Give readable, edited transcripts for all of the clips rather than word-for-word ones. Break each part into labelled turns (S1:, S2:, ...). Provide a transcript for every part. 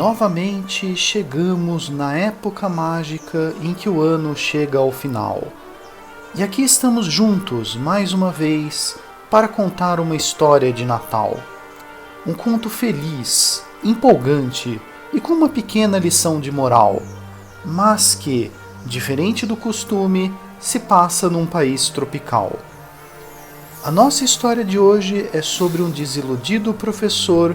S1: Novamente chegamos na época mágica em que o ano chega ao final. E aqui estamos juntos, mais uma vez, para contar uma história de Natal. Um conto feliz, empolgante e com uma pequena lição de moral, mas que, diferente do costume, se passa num país tropical. A nossa história de hoje é sobre um desiludido professor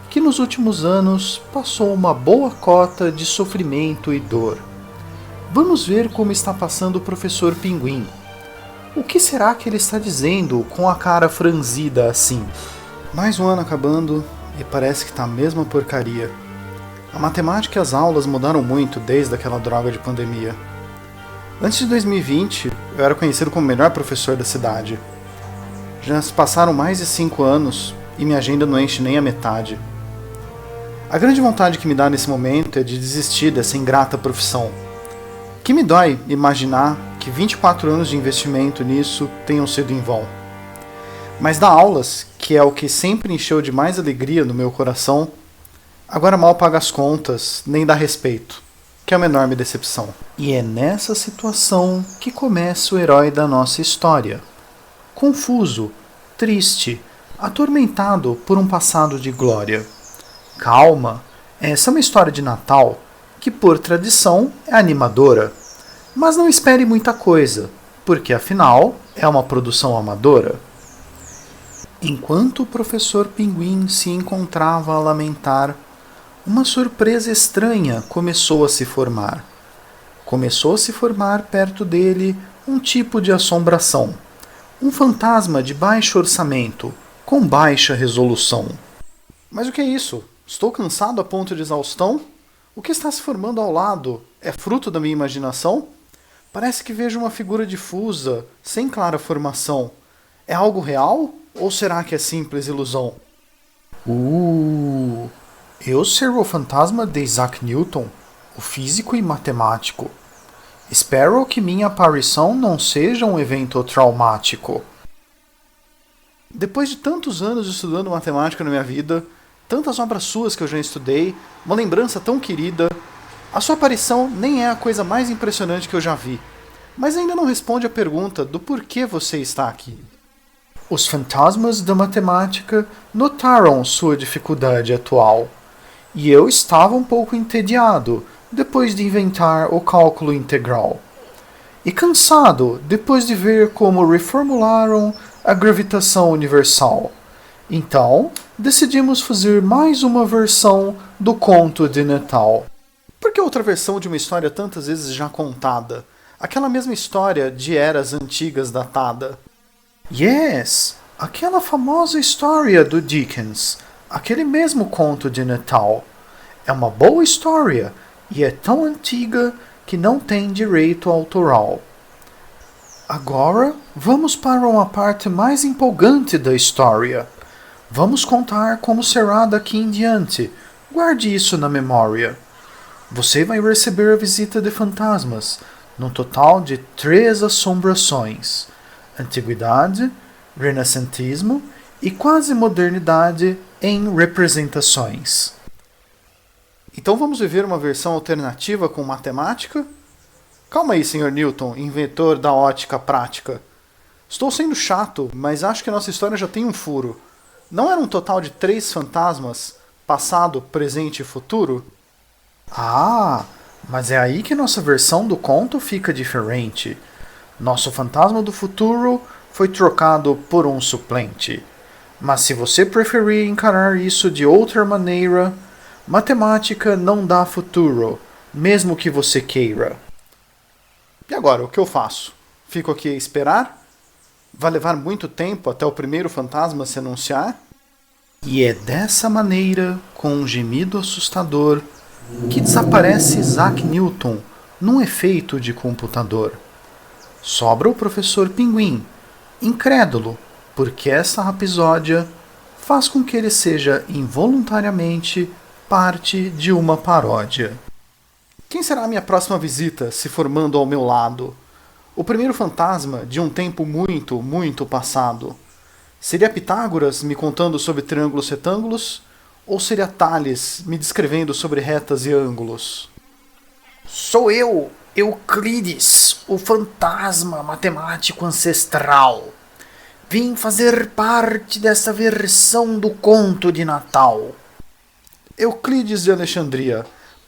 S1: que nos últimos anos passou uma boa cota de sofrimento e dor. Vamos ver como está passando o professor Pinguim. O que será que ele está dizendo com a cara franzida assim? Mais um ano acabando e parece que está a mesma porcaria. A matemática e as aulas mudaram muito desde aquela droga de pandemia. Antes de 2020, eu era conhecido como o melhor professor da cidade. Já se passaram mais de 5 anos e minha agenda não enche nem a metade. A grande vontade que me dá nesse momento é de desistir dessa ingrata profissão. Que me dói imaginar que 24 anos de investimento nisso tenham sido em vão. Mas dar aulas, que é o que sempre encheu de mais alegria no meu coração, agora mal paga as contas, nem dá respeito, que é uma enorme decepção. E é nessa situação que começa o herói da nossa história. Confuso, triste, atormentado por um passado de glória. Calma, essa é uma história de Natal que, por tradição, é animadora. Mas não espere muita coisa, porque afinal é uma produção amadora. Enquanto o professor Pinguim se encontrava a lamentar, uma surpresa estranha começou a se formar. Começou a se formar perto dele um tipo de assombração. Um fantasma de baixo orçamento, com baixa resolução. Mas o que é isso? Estou cansado a ponto de exaustão? O que está se formando ao lado? É fruto da minha imaginação? Parece que vejo uma figura difusa, sem clara formação. É algo real? Ou será que é simples ilusão? Eu servo o fantasma de Isaac Newton, o físico e matemático. Espero que minha aparição não seja um evento traumático. Depois de tantos anos estudando matemática na minha vida, tantas obras suas que eu já estudei, uma lembrança tão querida, a sua aparição nem é a coisa mais impressionante que eu já vi, mas ainda não responde a pergunta do porquê você está aqui. Os fantasmas da matemática notaram sua dificuldade atual, e eu estava um pouco entediado depois de inventar o cálculo integral, e cansado depois de ver como reformularam a gravitação universal. Então, decidimos fazer mais uma versão do conto de Natal. Por que outra versão de uma história tantas vezes já contada? Aquela mesma história de eras antigas datada. Yes, aquela famosa história do Dickens, aquele mesmo conto de Natal. É uma boa história e é tão antiga que não tem direito autoral. Agora, vamos para uma parte mais empolgante da história. Vamos contar como será daqui em diante. Guarde isso na memória. Você vai receber a visita de fantasmas, num total de 3 assombrações: antiguidade, renascentismo e quase modernidade em representações. Então vamos viver uma versão alternativa com matemática? Calma aí, Sr. Newton, inventor da ótica prática. Estou sendo chato, mas acho que nossa história já tem um furo. Não era um total de 3 fantasmas, passado, presente e futuro? Ah, mas é aí que nossa versão do conto fica diferente. Nosso fantasma do futuro foi trocado por um suplente. Mas se você preferir encarar isso de outra maneira, matemática não dá futuro, mesmo que você queira. E agora, o que eu faço? Fico aqui a esperar? Vai levar muito tempo até o primeiro fantasma se anunciar? E é dessa maneira, com um gemido assustador, que desaparece Isaac Newton num efeito de computador. Sobra o professor Pinguim, incrédulo, porque essa rapsódia faz com que ele seja involuntariamente parte de uma paródia. Quem será a minha próxima visita se formando ao meu lado? O primeiro fantasma de um tempo muito, muito passado. Seria Pitágoras me contando sobre triângulos retângulos? Ou seria Tales me descrevendo sobre retas e ângulos?
S2: Sou eu, Euclides, o fantasma matemático ancestral. Vim fazer parte dessa versão do conto de Natal.
S1: Euclides de Alexandria,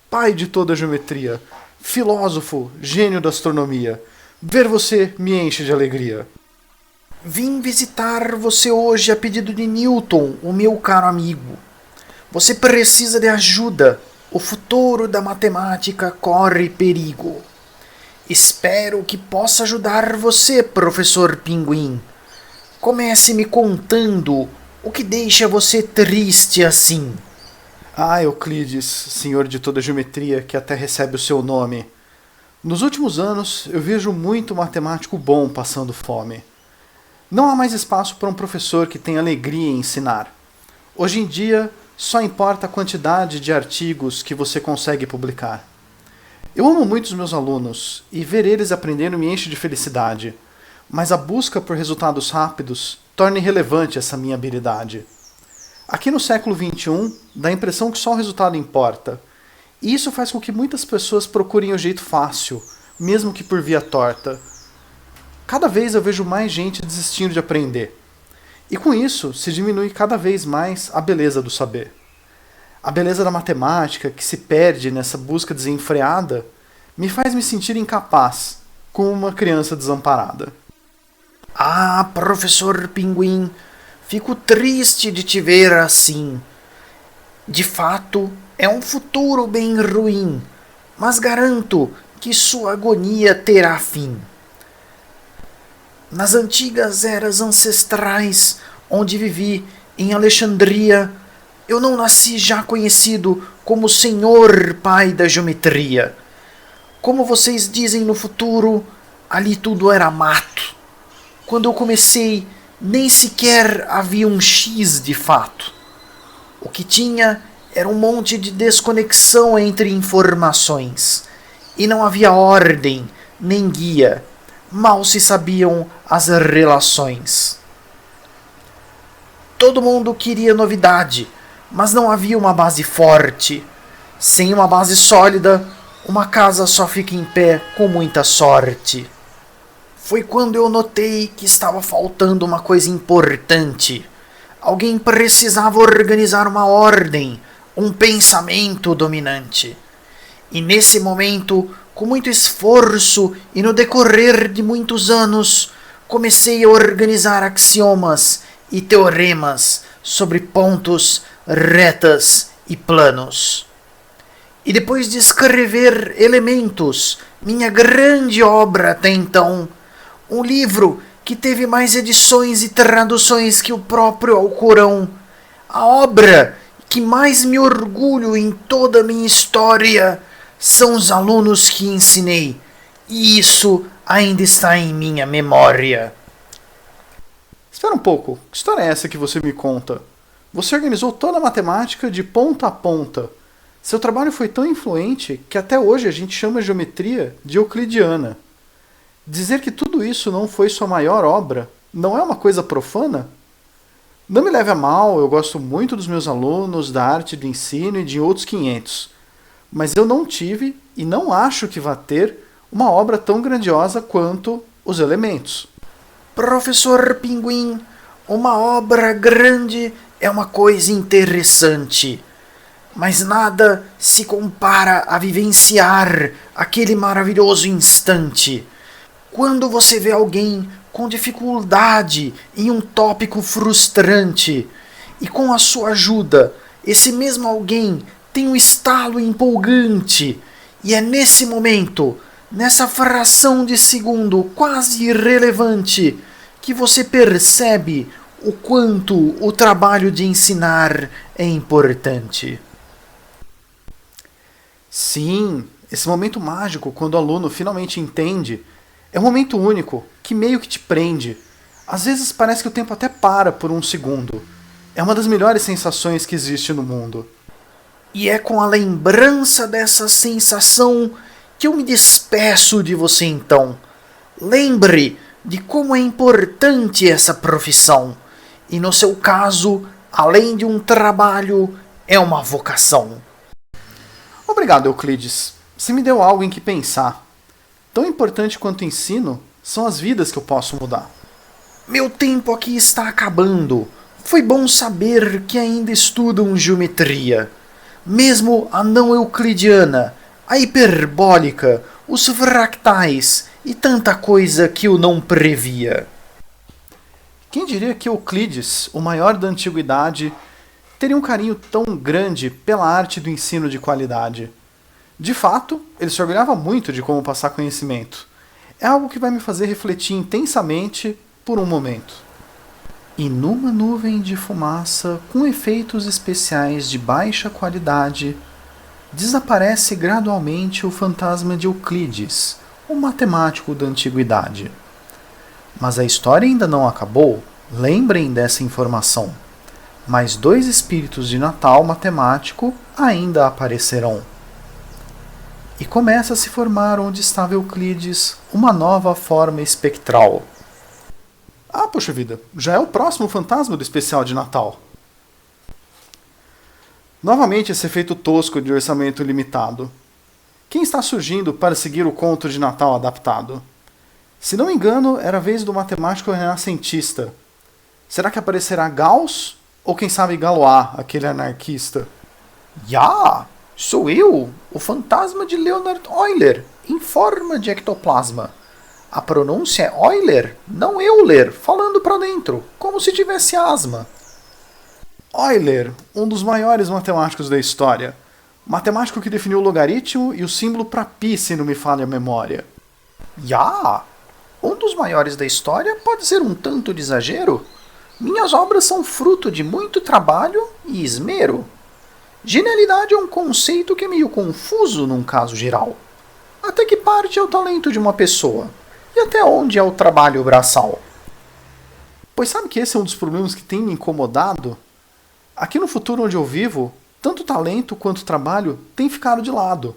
S1: pai de toda a geometria, filósofo, gênio da astronomia, ver você me enche de alegria.
S2: Vim visitar você hoje a pedido de Newton, o meu caro amigo. Você precisa de ajuda. O futuro da matemática corre perigo. Espero que possa ajudar você, professor Pinguim. Comece me contando o que deixa você triste assim.
S1: Ah, Euclides, senhor de toda a geometria que até recebe o seu nome. Nos últimos anos eu vejo muito matemático bom passando fome. Não há mais espaço para um professor que tem alegria em ensinar. Hoje em dia, só importa a quantidade de artigos que você consegue publicar. Eu amo muito os meus alunos e ver eles aprendendo me enche de felicidade, mas a busca por resultados rápidos torna irrelevante essa minha habilidade. Aqui no século XXI, dá a impressão que só o resultado importa, e isso faz com que muitas pessoas procurem o jeito fácil, mesmo que por via torta. Cada vez eu vejo mais gente desistindo de aprender. E com isso, se diminui cada vez mais a beleza do saber. A beleza da matemática, que se perde nessa busca desenfreada, me faz me sentir incapaz, como uma criança desamparada.
S2: Ah, professor Pinguim, fico triste de te ver assim. De fato, é um futuro bem ruim, mas garanto que sua agonia terá fim. Nas antigas eras ancestrais, onde vivi, em Alexandria, eu não nasci já conhecido como Senhor Pai da Geometria. Como vocês dizem no futuro, ali tudo era mato. Quando eu comecei, nem sequer havia um X de fato. O que tinha era um monte de desconexão entre informações. E não havia ordem, nem guia. Mal se sabiam as relações. Todo mundo queria novidade, mas não havia uma base forte. Sem uma base sólida, uma casa só fica em pé com muita sorte. Foi quando eu notei que estava faltando uma coisa importante. Alguém precisava organizar uma ordem, um pensamento dominante. E nesse momento, com muito esforço e no decorrer de muitos anos, comecei a organizar axiomas e teoremas sobre pontos, retas e planos. E depois de escrever Elementos, minha grande obra até então, um livro que teve mais edições e traduções que o próprio Alcorão, a obra que mais me orgulho em toda a minha história, são os alunos que ensinei, e isso ainda está em minha memória.
S1: Espera um pouco, que história é essa que você me conta? Você organizou toda a matemática de ponta a ponta. Seu trabalho foi tão influente que até hoje a gente chama a geometria de euclidiana. Dizer que tudo isso não foi sua maior obra não é uma coisa profana? Não me leve a mal, eu gosto muito dos meus alunos, da arte do ensino e de outros 500. Mas eu não tive e não acho que vá ter uma obra tão grandiosa quanto Os Elementos.
S2: Professor Pinguim, uma obra grande é uma coisa interessante, mas nada se compara a vivenciar aquele maravilhoso instante. Quando você vê alguém com dificuldade em um tópico frustrante e com a sua ajuda, esse mesmo alguém tem um estalo empolgante, e é nesse momento, nessa fração de segundo quase irrelevante, que você percebe o quanto o trabalho de ensinar é importante.
S1: Sim, esse momento mágico, quando o aluno finalmente entende, é um momento único, que meio que te prende. Às vezes parece que o tempo até para por um segundo. É uma das melhores sensações que existe no mundo.
S2: E é com a lembrança dessa sensação que eu me despeço de você então. Lembre de como é importante essa profissão. E no seu caso, além de um trabalho, é uma vocação.
S1: Obrigado, Euclides. Você me deu algo em que pensar. Tão importante quanto o ensino são as vidas que eu posso mudar.
S2: Meu tempo aqui está acabando. Foi bom saber que ainda estudam geometria. Mesmo a não euclidiana, a hiperbólica, os fractais e tanta coisa que eu não previa.
S1: Quem diria que Euclides, o maior da antiguidade, teria um carinho tão grande pela arte do ensino de qualidade? De fato, ele se orgulhava muito de como passar conhecimento. É algo que vai me fazer refletir intensamente por um momento. E numa nuvem de fumaça com efeitos especiais de baixa qualidade, desaparece gradualmente o fantasma de Euclides, o matemático da antiguidade. Mas a história ainda não acabou, lembrem dessa informação. Mais 2 espíritos de Natal matemático ainda aparecerão. E começa a se formar onde estava Euclides uma nova forma espectral. Ah, poxa vida, já é o próximo fantasma do especial de Natal. Novamente esse efeito tosco de orçamento limitado. Quem está surgindo para seguir o conto de Natal adaptado? Se não me engano, era a vez do matemático renascentista. Será que aparecerá Gauss? Ou quem sabe Galois, aquele anarquista?
S2: Já! Sou eu, o fantasma de Leonhard Euler, em forma de ectoplasma. A pronúncia é Euler, não Euler, falando para dentro, como se tivesse asma.
S1: Euler, um dos maiores matemáticos da história. Matemático que definiu o logaritmo e o símbolo para π, se não me falha a memória.
S2: Já! Um dos maiores da história pode ser um tanto de exagero. Minhas obras são fruto de muito trabalho e esmero. Genialidade é um conceito que é meio confuso num caso geral. Até que parte é o talento de uma pessoa? E até onde é o trabalho braçal?
S1: Pois sabe que esse é um dos problemas que tem me incomodado? Aqui no futuro onde eu vivo, tanto talento quanto trabalho tem ficado de lado.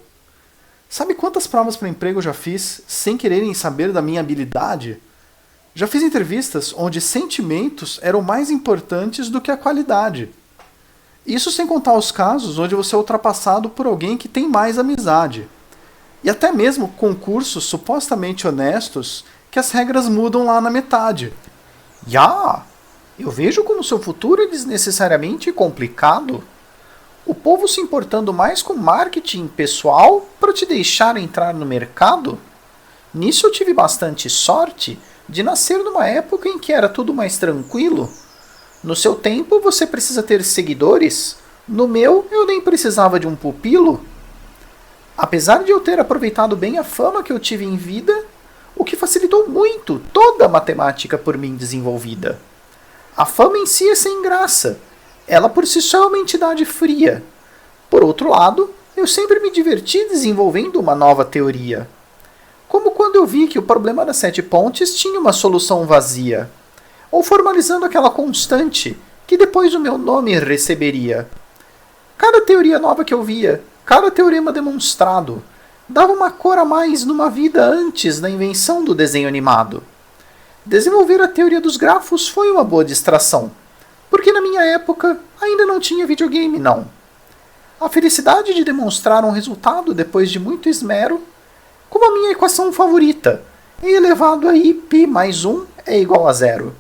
S1: Sabe quantas provas para emprego eu já fiz sem quererem saber da minha habilidade? Já fiz entrevistas onde sentimentos eram mais importantes do que a qualidade. Isso sem contar os casos onde você é ultrapassado por alguém que tem mais amizade. E até mesmo concursos supostamente honestos que as regras mudam lá na metade.
S2: Já! Eu vejo como seu futuro é desnecessariamente complicado. O povo se importando mais com marketing pessoal para te deixar entrar no mercado? Nisso eu tive bastante sorte de nascer numa época em que era tudo mais tranquilo. No seu tempo você precisa ter seguidores, no meu eu nem precisava de um pupilo. Apesar de eu ter aproveitado bem a fama que eu tive em vida, o que facilitou muito toda a matemática por mim desenvolvida. A fama em si é sem graça, ela por si só é uma entidade fria. Por outro lado, eu sempre me diverti desenvolvendo uma nova teoria. Como quando eu vi que o problema das 7 pontes tinha uma solução vazia, ou formalizando aquela constante que depois o meu nome receberia. Cada teoria nova que eu via, cada teorema demonstrado, dava uma cor a mais numa vida antes da invenção do desenho animado. Desenvolver a teoria dos grafos foi uma boa distração, porque na minha época ainda não tinha videogame não. A felicidade de demonstrar um resultado depois de muito esmero, como a minha equação favorita, e elevado a i π mais 1 é igual a 0.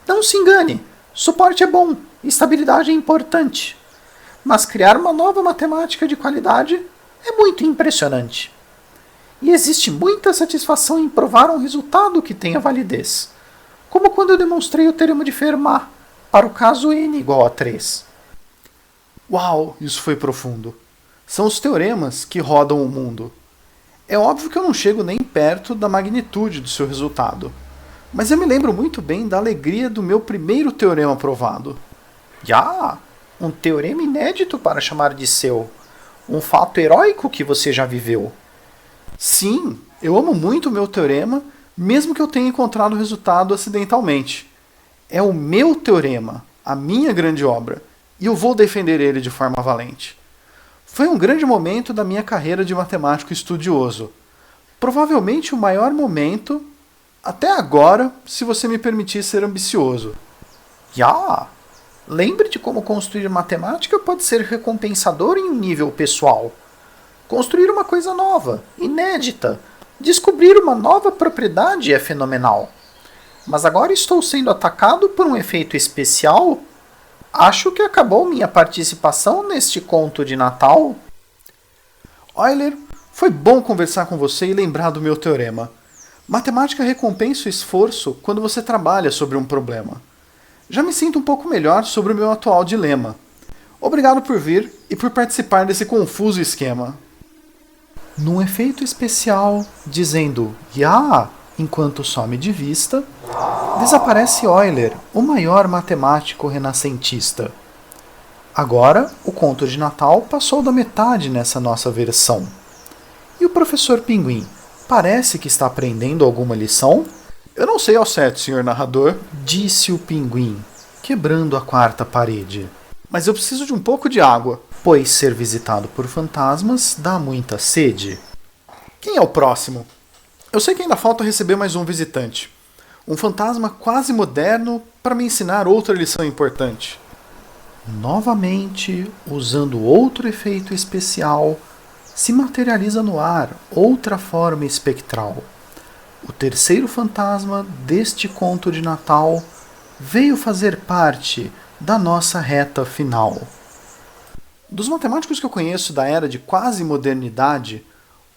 S2: Não se engane, suporte é bom, estabilidade é importante, mas criar uma nova matemática de qualidade é muito impressionante. E existe muita satisfação em provar um resultado que tenha validez, como quando eu demonstrei o teorema de Fermat para o caso n igual a 3.
S1: Uau, isso foi profundo. São os teoremas que rodam o mundo. É óbvio que eu não chego nem perto da magnitude do seu resultado, mas eu me lembro muito bem da alegria do meu primeiro teorema provado.
S2: Já! Um teorema inédito para chamar de seu. Um fato heróico que você já viveu.
S1: Sim, eu amo muito o meu teorema, mesmo que eu tenha encontrado o resultado acidentalmente. É o meu teorema, a minha grande obra, e eu vou defender ele de forma valente. Foi um grande momento da minha carreira de matemático estudioso. Provavelmente o maior momento, até agora, se você me permitir ser ambicioso.
S2: Já! Lembre de como construir matemática pode ser recompensador em um nível pessoal. Construir uma coisa nova, inédita, descobrir uma nova propriedade é fenomenal. Mas agora estou sendo atacado por um efeito especial? Acho que acabou minha participação neste conto de Natal.
S1: Euler, foi bom conversar com você e lembrar do meu teorema. Matemática recompensa o esforço quando você trabalha sobre um problema. Já me sinto um pouco melhor sobre o meu atual dilema. Obrigado por vir e por participar desse confuso esquema. Num efeito especial, dizendo "Ya", enquanto some de vista, desaparece Euler, o maior matemático renascentista. Agora, o conto de Natal passou da metade nessa nossa versão. E o professor Pinguim, parece que está aprendendo alguma lição? Eu não sei ao certo, senhor narrador, disse o Pinguim, quebrando a quarta parede. Mas eu preciso de um pouco de água, pois ser visitado por fantasmas dá muita sede. Quem é o próximo? Eu sei que ainda falta receber mais um visitante. Um fantasma quase moderno para me ensinar outra lição importante. Novamente, usando outro efeito especial, se materializa no ar outra forma espectral. O terceiro fantasma deste conto de Natal veio fazer parte da nossa reta final. Dos matemáticos que eu conheço da era de quase modernidade,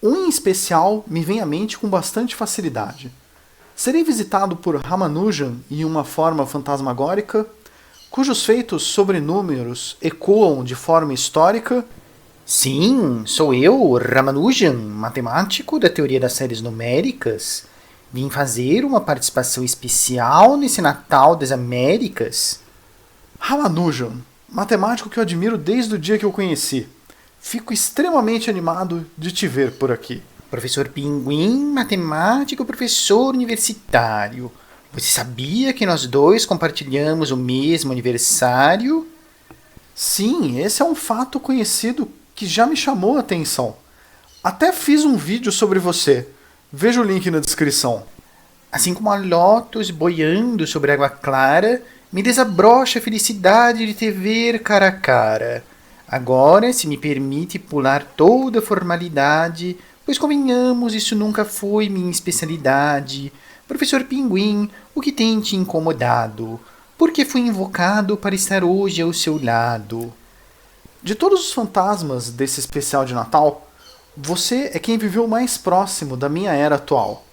S1: um em especial me vem à mente com bastante facilidade. Serei visitado por Ramanujan em uma forma fantasmagórica, cujos feitos sobre números ecoam de forma histórica.
S2: Sim, sou eu, Ramanujan, matemático da teoria das séries numéricas. Vim fazer uma participação especial nesse Natal das Américas.
S1: Ramanujan, matemático que eu admiro desde o dia que eu conheci. Fico extremamente animado de te ver por aqui.
S2: Professor Pinguim, matemático, professor universitário. Você sabia que nós dois compartilhamos o mesmo aniversário?
S1: Sim, esse é um fato conhecido que já me chamou a atenção. Até fiz um vídeo sobre você. Veja o link na descrição.
S2: Assim como a Lotus boiando sobre água clara, me desabrocha a felicidade de te ver cara a cara. Agora, se me permite pular toda a formalidade, pois convenhamos, isso nunca foi minha especialidade. Professor Pinguim, o que tem te incomodado? Por que fui invocado para estar hoje ao seu lado?
S1: De todos os fantasmas desse especial de Natal, você é quem viveu mais próximo da minha era atual.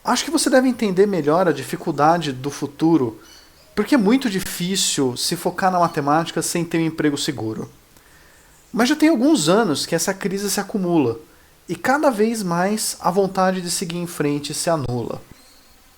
S1: Acho que você deve entender melhor a dificuldade do futuro, porque é muito difícil se focar na matemática sem ter um emprego seguro. Mas já tem alguns anos que essa crise se acumula, e cada vez mais a vontade de seguir em frente se anula.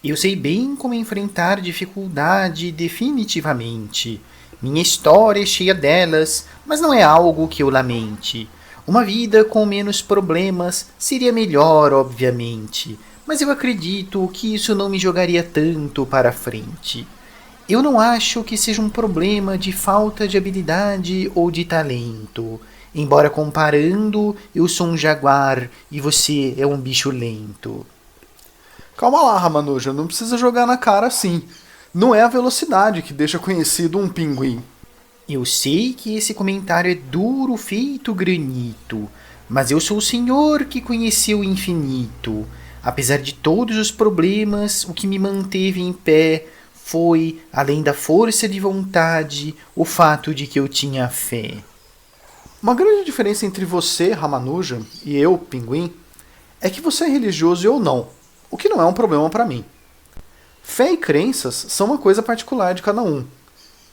S2: Eu sei bem como enfrentar dificuldade definitivamente. Minha história é cheia delas, mas não é algo que eu lamente. Uma vida com menos problemas seria melhor, obviamente, mas eu acredito que isso não me jogaria tanto para frente. Eu não acho que seja um problema de falta de habilidade ou de talento. Embora comparando, eu sou um jaguar e você é um bicho lento.
S1: Calma lá, Ramanujan, não precisa jogar na cara assim. Não é a velocidade que deixa conhecido um pinguim.
S2: Eu sei que esse comentário é duro feito granito, mas eu sou o senhor que conheceu o infinito. Apesar de todos os problemas, o que me manteve em pé foi, além da força de vontade, o fato de que eu tinha fé.
S1: Uma grande diferença entre você, Ramanujan, e eu, Pinguim, é que você é religioso e eu não, o que não é um problema para mim. Fé e crenças são uma coisa particular de cada um.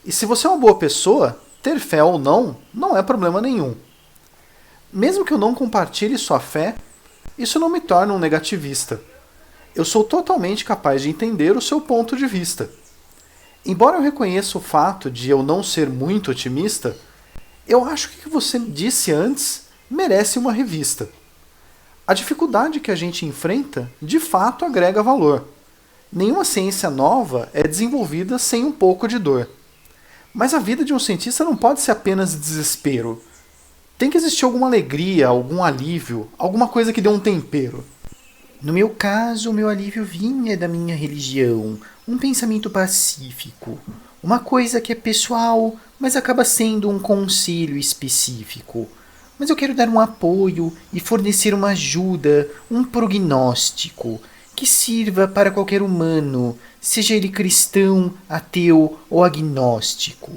S1: E se você é uma boa pessoa, ter fé ou não, não é problema nenhum. Mesmo que eu não compartilhe sua fé, isso não me torna um negativista. Eu sou totalmente capaz de entender o seu ponto de vista. Embora eu reconheça o fato de eu não ser muito otimista, eu acho que o que você disse antes merece uma revista. A dificuldade que a gente enfrenta, de fato, agrega valor. Nenhuma ciência nova é desenvolvida sem um pouco de dor. Mas a vida de um cientista não pode ser apenas desespero. Tem que existir alguma alegria, algum alívio, alguma coisa que dê um tempero.
S2: No meu caso, o meu alívio vinha da minha religião, um pensamento pacífico, uma coisa que é pessoal, mas acaba sendo um conselho específico. Mas eu quero dar um apoio e fornecer uma ajuda, um prognóstico, que sirva para qualquer humano, seja ele cristão, ateu ou agnóstico.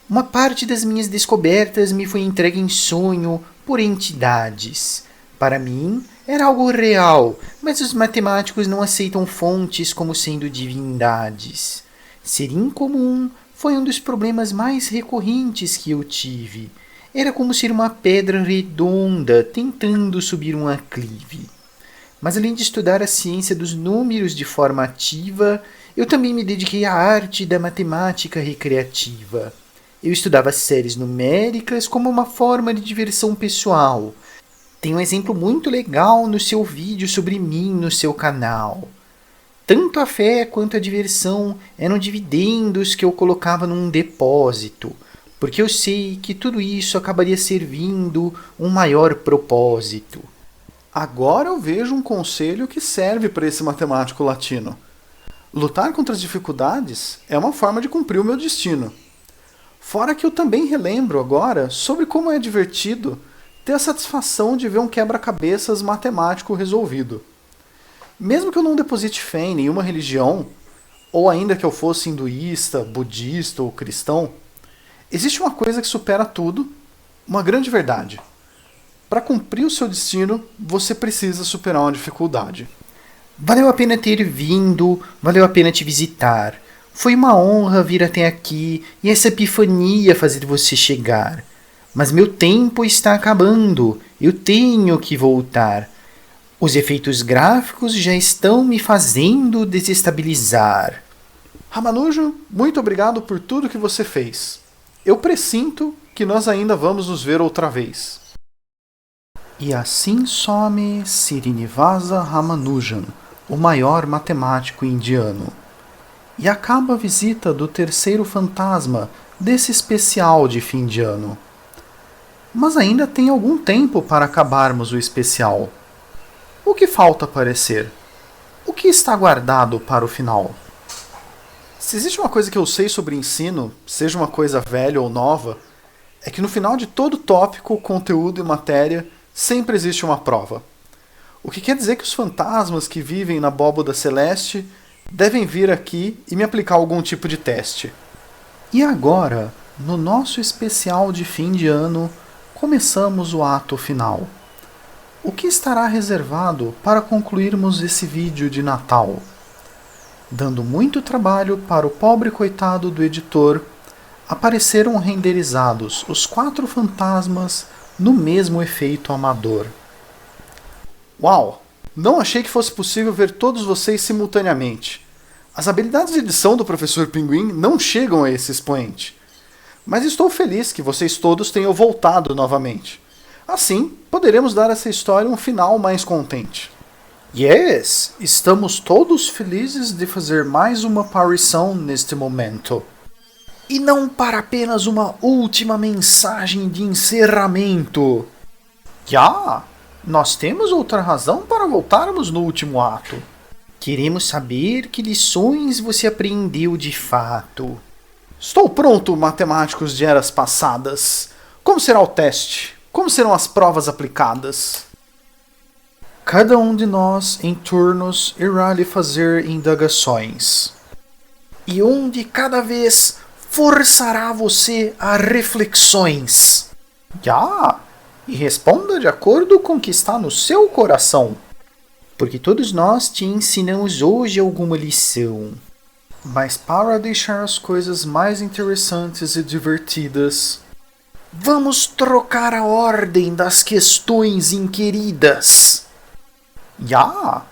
S2: Uma parte das minhas descobertas me foi entregue em sonho por entidades. Para mim, era algo real, mas os matemáticos não aceitam fontes como sendo divindades. Ser incomum foi um dos problemas mais recorrentes que eu tive. Era como ser uma pedra redonda tentando subir um aclive. Mas além de estudar a ciência dos números de forma ativa, eu também me dediquei à arte da matemática recreativa. Eu estudava séries numéricas como uma forma de diversão pessoal. Tem um exemplo muito legal no seu vídeo sobre mim no seu canal. Tanto a fé quanto a diversão eram dividendos que eu colocava num depósito, porque eu sei que tudo isso acabaria servindo um maior propósito.
S1: Agora eu vejo um conselho que serve para esse matemático latino. Lutar contra as dificuldades é uma forma de cumprir o meu destino. Fora que eu também relembro agora sobre como é divertido ter a satisfação de ver um quebra-cabeças matemático resolvido. Mesmo que eu não deposite fé em nenhuma religião, ou ainda que eu fosse hinduísta, budista ou cristão, existe uma coisa que supera tudo, uma grande verdade. Para cumprir o seu destino, você precisa superar uma dificuldade.
S2: Valeu a pena ter vindo, valeu a pena te visitar. Foi uma honra vir até aqui e essa epifania fazer você chegar. Mas meu tempo está acabando, eu tenho que voltar. Os efeitos gráficos já estão me fazendo desestabilizar.
S1: Ramanujan, muito obrigado por tudo que você fez. Eu pressinto que nós ainda vamos nos ver outra vez. E assim some Srinivasa Ramanujan, o maior matemático indiano. E acaba a visita do terceiro fantasma desse especial de fim de ano. Mas ainda tem algum tempo para acabarmos o especial. O que falta aparecer? O que está guardado para o final? Se existe uma coisa que eu sei sobre ensino, seja uma coisa velha ou nova, é que no final de todo tópico, conteúdo e matéria, sempre existe uma prova. O que quer dizer que os fantasmas que vivem na abóboda celeste devem vir aqui e me aplicar algum tipo de teste. E agora, no nosso especial de fim de ano, começamos o ato final. O que estará reservado para concluirmos esse vídeo de Natal? Dando muito trabalho para o pobre coitado do editor, apareceram renderizados os 4 fantasmas no mesmo efeito amador. Uau! Não achei que fosse possível ver todos vocês simultaneamente. As habilidades de edição do Professor Pinguim não chegam a esse expoente. Mas estou feliz que vocês todos tenham voltado novamente. Assim, poderemos dar a essa história um final mais contente. Yes, estamos todos felizes de fazer mais uma aparição neste momento. E não para apenas uma última mensagem de encerramento. Já! Nós temos outra razão para voltarmos no último ato. Queremos saber que lições você aprendeu de fato. Estou pronto, matemáticos de eras passadas. Como será o teste? Como serão as provas aplicadas? Cada um de nós, em turnos, irá lhe fazer indagações. E um de cada vez forçará você a reflexões. Já! E responda de acordo com o que está no seu coração. Porque todos nós te ensinamos hoje alguma lição. Mas para deixar as coisas mais interessantes e divertidas, vamos trocar a ordem das questões inquiridas. Já!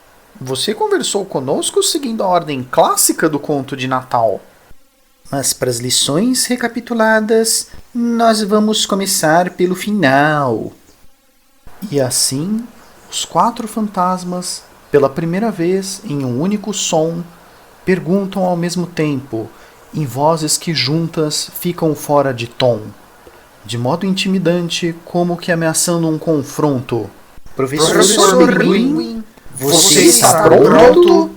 S1: Você conversou conosco seguindo a ordem clássica do conto de Natal. Mas para as lições recapituladas, nós vamos começar pelo final. E assim, os 4 fantasmas, pela primeira vez em um único som, perguntam ao mesmo tempo, em vozes que juntas ficam fora de tom, de modo intimidante, como que ameaçando um confronto. Professor Pinguim,
S2: Você está pronto?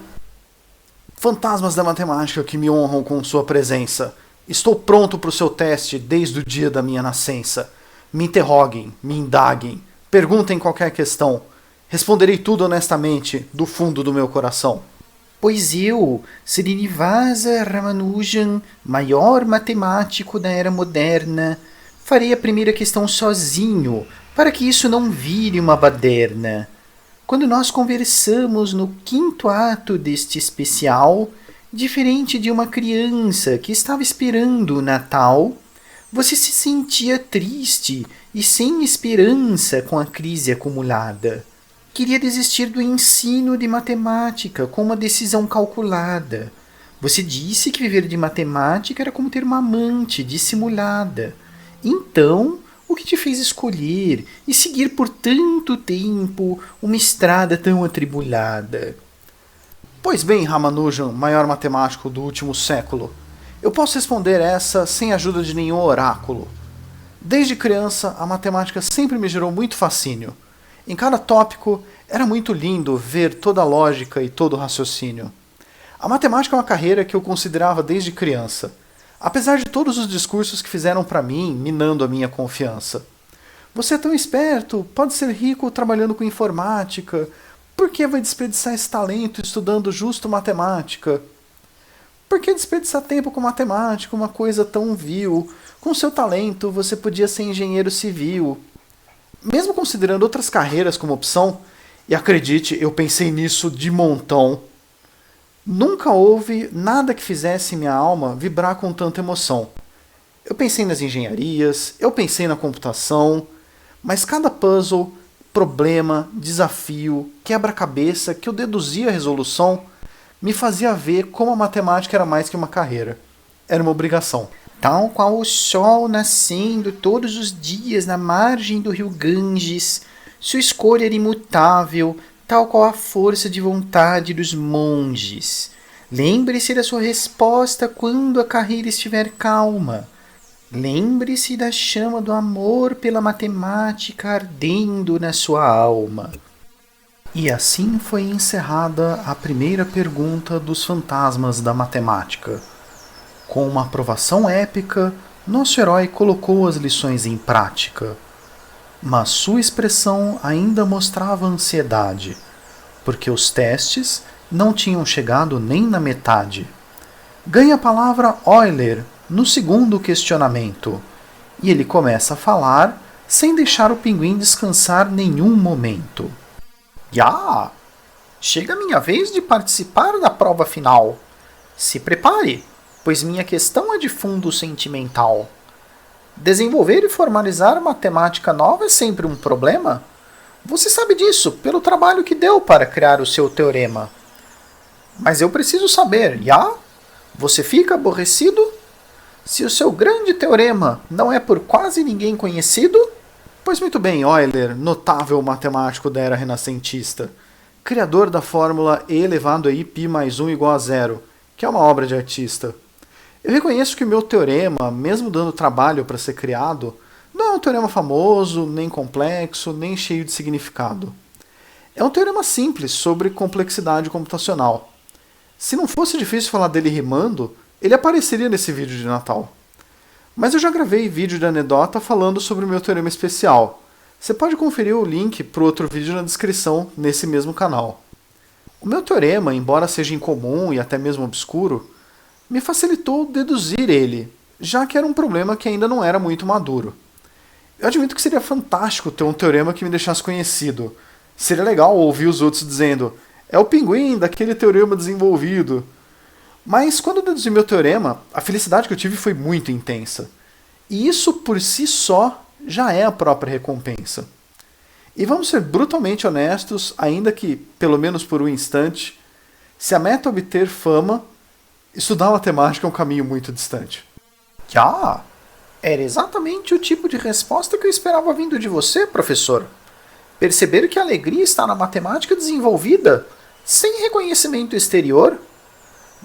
S1: Fantasmas da matemática que me honram com sua presença. Estou pronto para o seu teste desde o dia da minha nascença. Me interroguem, me indaguem, perguntem qualquer questão. Responderei tudo honestamente, do fundo do meu coração.
S2: Pois eu, Srinivasa Ramanujan, maior matemático da era moderna, farei a primeira questão sozinho, para que isso não vire uma baderna. Quando nós conversamos no 5º ato deste especial, diferente de uma criança que estava esperando o Natal, você se sentia triste e sem esperança com a crise acumulada. Queria desistir do ensino de matemática com uma decisão calculada. Você disse que viver de matemática era como ter uma amante dissimulada. Então, o que te fez escolher e seguir por tanto tempo uma estrada tão atribulada?
S1: Pois bem, Ramanujan, maior matemático do último século, eu posso responder essa sem a ajuda de nenhum oráculo. Desde criança, a matemática sempre me gerou muito fascínio. Em cada tópico, era muito lindo ver toda a lógica e todo o raciocínio. A matemática é uma carreira que eu considerava desde criança, apesar de todos os discursos que fizeram para mim, minando a minha confiança. Você é tão esperto, pode ser rico trabalhando com informática, por que vai desperdiçar esse talento estudando justo matemática? Por que desperdiçar tempo com matemática, uma coisa tão vil? Com seu talento, você podia ser engenheiro civil. Mesmo considerando outras carreiras como opção, e acredite, eu pensei nisso de montão, nunca houve nada que fizesse minha alma vibrar com tanta emoção. Eu pensei nas engenharias, eu pensei na computação, mas cada puzzle, problema, desafio, quebra-cabeça que eu deduzia a resolução me fazia ver como a matemática era mais que uma carreira. Era uma obrigação.
S2: Tal qual o sol nascendo todos os dias na margem do rio Ganges, sua escolha era imutável, tal qual a força de vontade dos monges. Lembre-se da sua resposta quando a carreira estiver calma. Lembre-se da chama do amor pela matemática ardendo na sua alma.
S1: E assim foi encerrada a primeira pergunta dos fantasmas da matemática. Com uma aprovação épica, nosso herói colocou as lições em prática. Mas sua expressão ainda mostrava ansiedade, porque os testes não tinham chegado nem na metade. Ganha a palavra Euler no segundo questionamento, e ele começa a falar sem deixar o pinguim descansar nenhum momento.
S2: Já! Chega a minha vez de participar da prova final. Se prepare, pois minha questão é de fundo sentimental. Desenvolver e formalizar matemática nova é sempre um problema? Você sabe disso pelo trabalho que deu para criar o seu teorema. Mas eu preciso saber, já? Você fica aborrecido? Se o seu grande teorema não é por quase ninguém conhecido?
S1: Pois muito bem, Euler, notável matemático da era renascentista, criador da fórmula E elevado a I π mais 1 igual a zero, que é uma obra de artista. Eu reconheço que o meu teorema, mesmo dando trabalho para ser criado, não é um teorema famoso, nem complexo, nem cheio de significado. É um teorema simples sobre complexidade computacional. Se não fosse difícil falar dele rimando, ele apareceria nesse vídeo de Natal. Mas eu já gravei vídeo de anedota falando sobre o meu teorema especial. Você pode conferir o link para o outro vídeo na descrição nesse mesmo canal. O meu teorema, embora seja incomum e até mesmo obscuro, me facilitou deduzir ele, já que era um problema que ainda não era muito maduro. Eu admito que seria fantástico ter um teorema que me deixasse conhecido. Seria legal ouvir os outros dizendo, é o pinguim daquele teorema desenvolvido. Mas quando eu deduzi meu teorema, a felicidade que eu tive foi muito intensa. E isso por si só já é a própria recompensa. E vamos ser brutalmente honestos, ainda que, pelo menos por um instante, se a meta é obter fama, estudar matemática é um caminho muito distante.
S2: Já! Era exatamente o tipo de resposta que eu esperava vindo de você, professor. Perceber que a alegria está na matemática desenvolvida, sem reconhecimento exterior.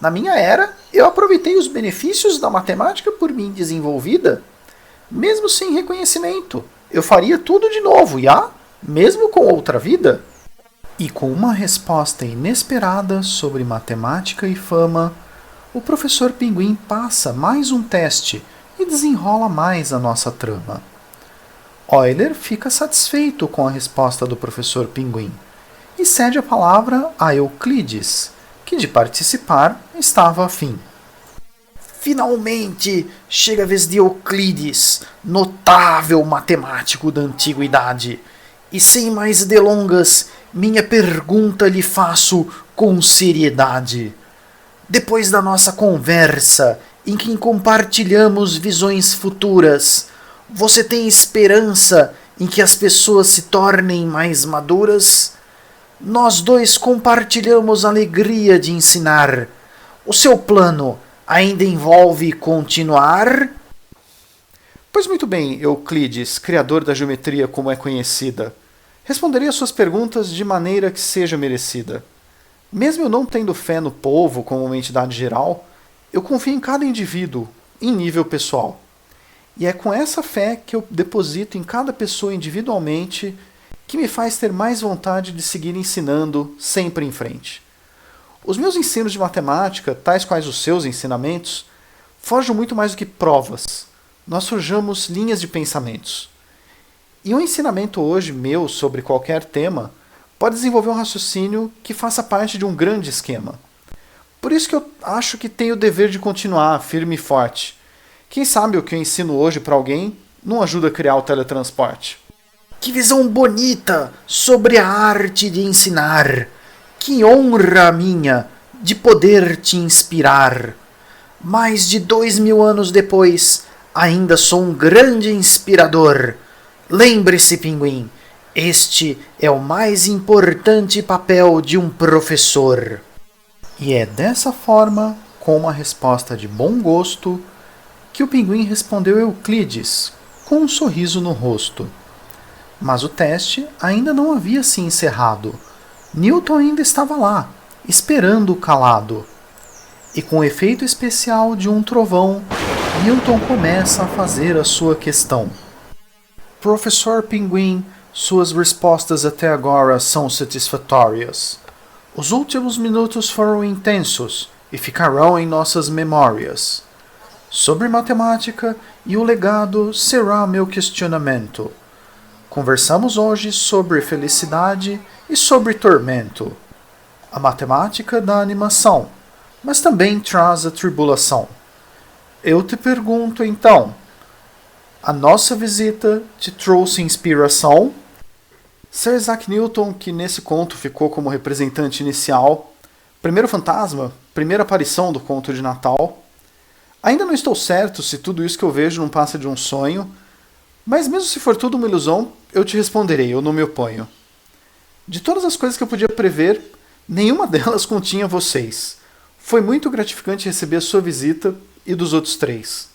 S2: Na minha era, eu aproveitei os benefícios da matemática por mim desenvolvida. Mesmo sem reconhecimento, eu faria tudo de novo, já? Mesmo com outra vida?
S1: E com uma resposta inesperada sobre matemática e fama, o professor Pinguim passa mais um teste e desenrola mais a nossa trama. Euler fica satisfeito com a resposta do professor Pinguim e cede a palavra a Euclides, que de participar estava afim.
S2: Finalmente chega a vez de Euclides, notável matemático da antiguidade. E sem mais delongas, minha pergunta lhe faço com seriedade. Depois da nossa conversa, em que compartilhamos visões futuras, você tem esperança em que as pessoas se tornem mais maduras? Nós dois compartilhamos a alegria de ensinar. O seu plano ainda envolve continuar?
S1: Pois muito bem, Euclides, criador da geometria como é conhecida. Responderei às suas perguntas de maneira que seja merecida. Mesmo eu não tendo fé no povo como uma entidade geral, eu confio em cada indivíduo, em nível pessoal. E é com essa fé que eu deposito em cada pessoa individualmente que me faz ter mais vontade de seguir ensinando sempre em frente. Os meus ensinos de matemática, tais quais os seus ensinamentos, forjam muito mais do que provas. Nós forjamos linhas de pensamentos. E um ensinamento hoje meu sobre qualquer tema pode desenvolver um raciocínio que faça parte de um grande esquema. Por isso que eu acho que tenho o dever de continuar firme e forte. Quem sabe o que eu ensino hoje para alguém não ajuda a criar o teletransporte.
S2: Que visão bonita sobre a arte de ensinar! Que honra a minha de poder te inspirar! Mais de 2000 anos depois, ainda sou um grande inspirador. Lembre-se, Pinguim, este é o mais importante papel de um professor.
S1: E é dessa forma, com uma resposta de bom gosto, que o Pinguim respondeu Euclides, com um sorriso no rosto. Mas o teste ainda não havia se encerrado. Newton ainda estava lá, esperando calado. E com o efeito especial de um trovão, Newton começa a fazer a sua questão. Professor Pinguim, suas respostas até agora são satisfatórias. Os últimos minutos foram intensos e ficarão em nossas memórias. Sobre matemática e o legado será meu questionamento. Conversamos hoje sobre felicidade e sobre tormento. A matemática dá animação, mas também traz a tribulação. Eu te pergunto então, a nossa visita te trouxe inspiração? Sir Isaac Newton, que nesse conto ficou como representante inicial, primeiro fantasma, primeira aparição do conto de Natal. Ainda não estou certo se tudo isso que eu vejo não passa de um sonho, mas mesmo se for tudo uma ilusão, eu te responderei, eu não me oponho. De todas as coisas que eu podia prever, nenhuma delas continha vocês. Foi muito gratificante receber a sua visita e dos outros três.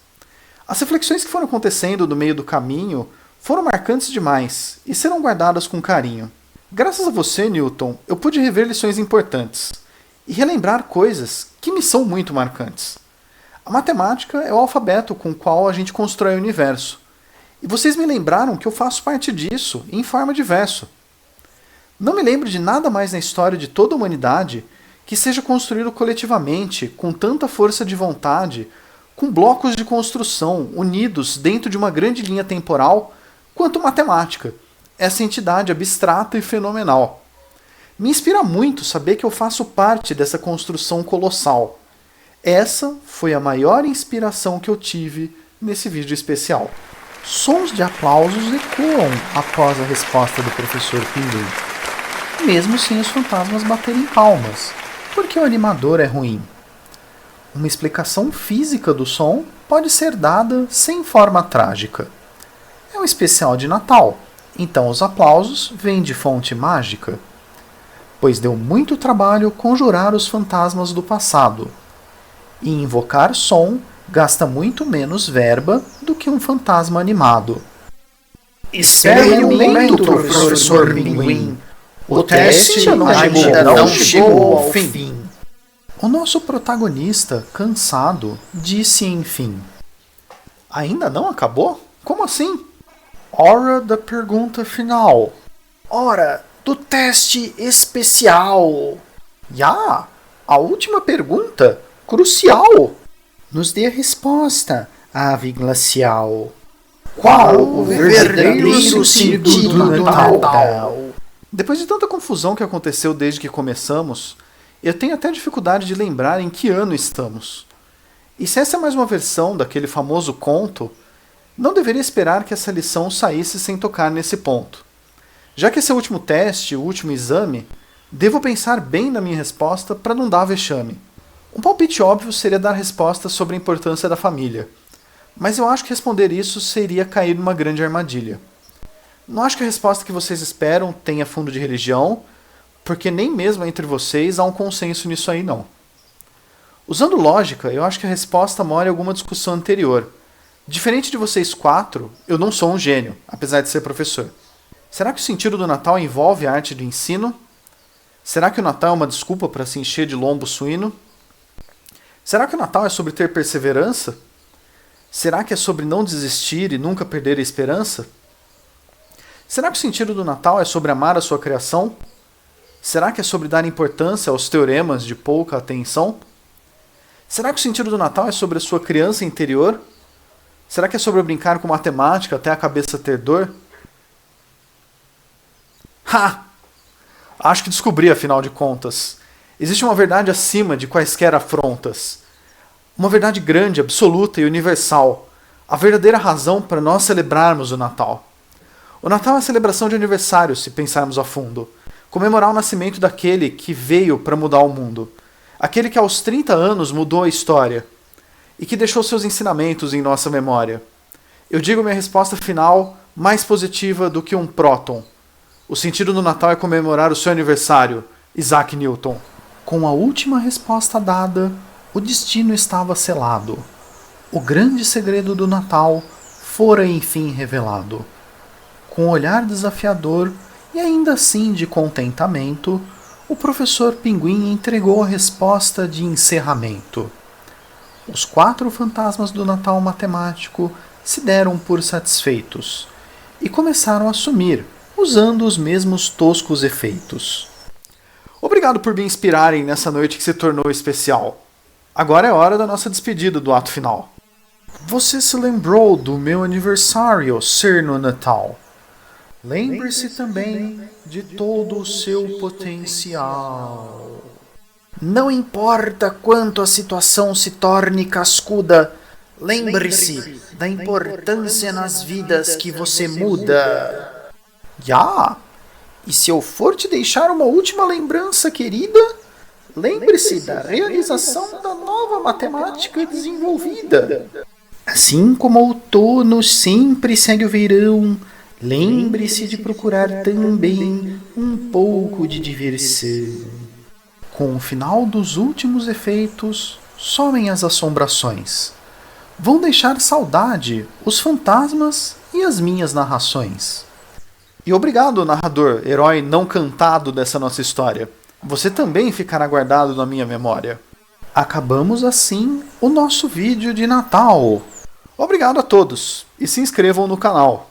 S1: As reflexões que foram acontecendo no meio do caminho foram marcantes demais e serão guardadas com carinho. Graças a você, Newton, eu pude rever lições importantes e relembrar coisas que me são muito marcantes. A matemática é o alfabeto com o qual a gente constrói o universo. E vocês me lembraram que eu faço parte disso, em forma de verso. Não me lembro de nada mais na história de toda a humanidade que seja construído coletivamente, com tanta força de vontade, com blocos de construção unidos dentro de uma grande linha temporal, quanto matemática, essa entidade abstrata e fenomenal. Me inspira muito saber que eu faço parte dessa construção colossal. Essa foi a maior inspiração que eu tive nesse vídeo especial. Sons de aplausos ecoam após a resposta do professor Pinguim, mesmo sem os fantasmas baterem palmas, porque o animador é ruim. Uma explicação física do som pode ser dada sem forma trágica. É um especial de Natal, então os aplausos vêm de fonte mágica, pois deu muito trabalho conjurar os fantasmas do passado, e invocar som gasta muito menos verba do que um fantasma animado.
S2: Espere um momento, professor Pinguim. O teste ainda não chegou ao fim.
S1: O nosso protagonista, cansado, disse enfim. Ainda não acabou? Como assim? Hora da pergunta final.
S2: Ora, do teste especial.
S1: Já, a última pergunta, crucial.
S2: Nos dê a resposta, ave glacial.
S1: Qual o verdadeiro sentido do
S2: Natal?
S1: Depois de tanta confusão que aconteceu desde que começamos, eu tenho até dificuldade de lembrar em que ano estamos. E se essa é mais uma versão daquele famoso conto, não deveria esperar que essa lição saísse sem tocar nesse ponto. Já que esse é o último teste, o último exame, devo pensar bem na minha resposta para não dar vexame. Um palpite óbvio seria dar resposta sobre a importância da família, mas eu acho que responder isso seria cair numa grande armadilha. Não acho que a resposta que vocês esperam tenha fundo de religião, porque nem mesmo entre vocês há um consenso nisso aí não. Usando lógica, eu acho que a resposta mora em alguma discussão anterior. Diferente de vocês quatro, eu não sou um gênio, apesar de ser professor. Será que o sentido do Natal envolve a arte do ensino? Será que o Natal é uma desculpa para se encher de lombo suíno? Será que o Natal é sobre ter perseverança? Será que é sobre não desistir e nunca perder a esperança? Será que o sentido do Natal é sobre amar a sua criação? Será que é sobre dar importância aos teoremas de pouca atenção? Será que o sentido do Natal é sobre a sua criança interior? Será que é sobre brincar com matemática até a cabeça ter dor? Ha! Acho que descobri, afinal de contas. Existe uma verdade acima de quaisquer afrontas. Uma verdade grande, absoluta e universal. A verdadeira razão para nós celebrarmos o Natal. O Natal é a celebração de aniversário, se pensarmos a fundo. Comemorar o nascimento daquele que veio para mudar o mundo. Aquele que aos 30 anos mudou a história. E que deixou seus ensinamentos em nossa memória. Eu digo minha resposta final mais positiva do que um próton. O sentido do Natal é comemorar o seu aniversário, Isaac Newton.
S2: Com a última resposta dada, o destino estava selado. O grande segredo do Natal fora enfim revelado. Com um olhar desafiador e ainda assim de contentamento, o professor Pinguim entregou a resposta de encerramento. Os 4 fantasmas do Natal matemático se deram por satisfeitos e começaram a sumir, usando os mesmos toscos efeitos.
S1: Obrigado por me inspirarem nessa noite que se tornou especial. Agora é hora da nossa despedida do ato final.
S2: Você se lembrou do meu aniversário ser no Natal? Lembre-se também de todo o seu potencial. Não importa quanto a situação se torne cascuda, lembre-se da importância nas vidas que você muda.
S1: Já! E se eu for te deixar uma última lembrança, querida, lembre-se da realização da nova matemática desenvolvida.
S2: Assim como o outono sempre segue o verão, lembre-se de procurar também um pouco de diversão. Com o final dos últimos efeitos, somem as assombrações. Vão deixar saudade os fantasmas e as minhas narrações.
S1: E obrigado, narrador, herói não cantado dessa nossa história. Você também ficará guardado na minha memória.
S2: Acabamos assim o nosso vídeo de Natal.
S1: Obrigado a todos e se inscrevam no canal.